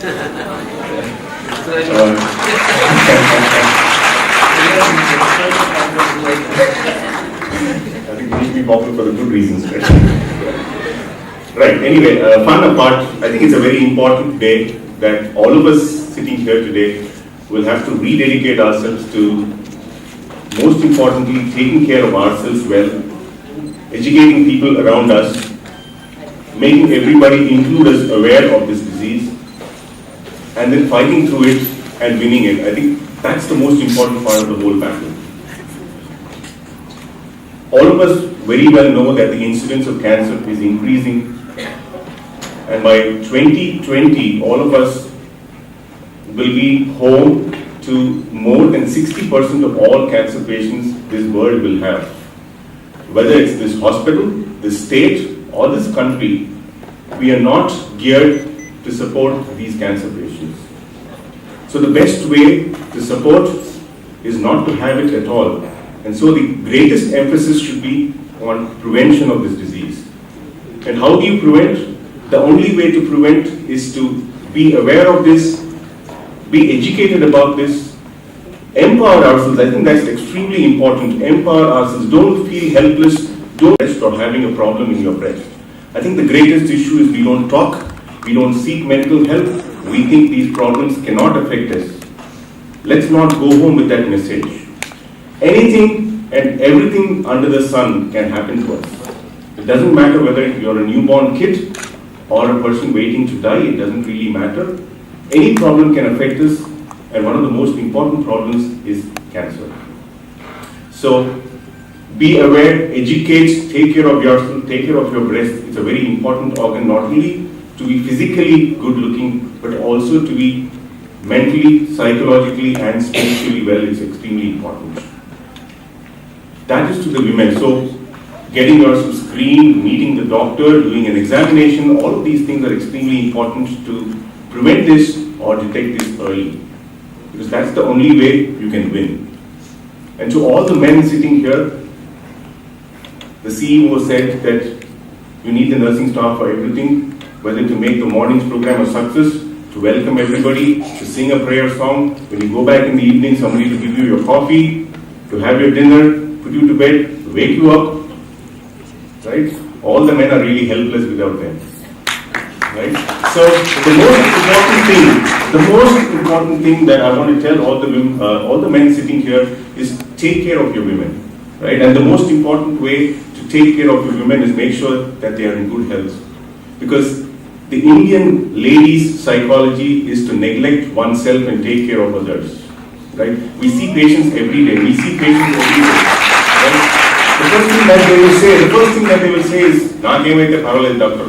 I think we need to be popular for the good reasons. Right, anyway, fun apart, I think it's a very important day that all of us sitting here today will have to rededicate ourselves to, most importantly, taking care of ourselves well, educating people around us, making everybody, include us, aware of this disease, and then fighting through it and winning it. I think that's the most important part of the whole battle. All of us very well know that the incidence of cancer is increasing, and by 2020, all of us will be home to more than 60% of all cancer patients this world will have. Whether it's this hospital, this state, or this country, we are not geared to support these cancer patients. So the best way to support is not to have it at all. And so the greatest emphasis should be on prevention of this disease. And how do you prevent? The only way to prevent is to be aware of this, be educated about this, empower ourselves. I think that's extremely important. Empower ourselves. Don't feel helpless. Don't rest or having a problem in your breast. I think the greatest issue is we don't talk, we don't seek medical help, we think these problems cannot affect us. Let's not go home with that message. Anything and everything under the sun can happen to us. It doesn't matter whether you're a newborn kid or a person waiting to die, it doesn't really matter. Any problem can affect us, and one of the most important problems is cancer. So, be aware, educate, take care of yourself, take care of your breast. It's a very important organ, not only to be physically good looking, but also to be mentally, psychologically, and spiritually well. It's extremely important. That is to the women. So, getting yourself screened, meeting the doctor, doing an examination, all of these things are extremely important to prevent this or detect this early. Because that's the only way you can win. And to all the men sitting here, the CEO said that you need the nursing staff for everything, whether to make the morning's program a success, to welcome everybody, to sing a prayer song, when you go back in the evening, somebody to give you your coffee, to have your dinner, put you to bed, to wake you up, right? All the men are really helpless without them, right? So the most important thing that I want to tell all the men sitting here is take care of your women, right? And the most important way to take care of your women is make sure that they are in good health. Because the Indian lady's psychology is to neglect oneself and take care of others, right? We see patients every day. Right? The first thing that they will say is, "Naakemaithe parvaledhu, doctor."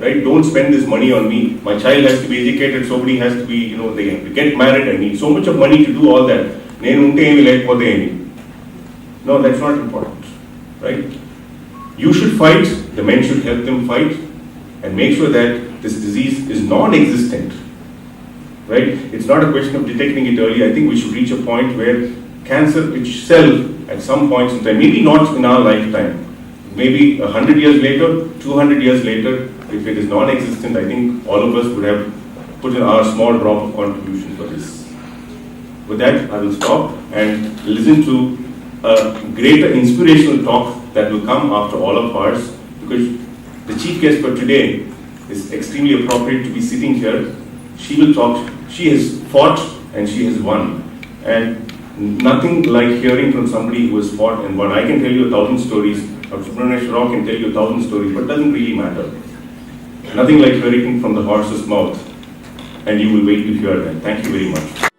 Right? Don't spend this money on me. My child has to be educated. Somebody has to be, they have to get married. I need so much of money to do all that. No, that's not important. Right? You should fight. The men should help them fight, and make sure that this disease is non-existent. Right? It's not a question of detecting it early. I think we should reach a point where cancer itself, at some points in time, maybe not in our lifetime, maybe 100 years later, 200 years later, if it is non-existent, I think all of us would have put in our small drop of contribution for this. With that, I will stop and listen to a greater inspirational talk that will come after all of ours, because the chief guest for today is extremely appropriate to be sitting here. She will talk. She has fought and she has won. And nothing like hearing from somebody who has fought and won. I can tell you 1,000 stories. Dr. Subramanian Rao can tell you 1,000 stories, but it doesn't really matter. Nothing like hearing from the horse's mouth. And you will wait to hear them. Thank you very much.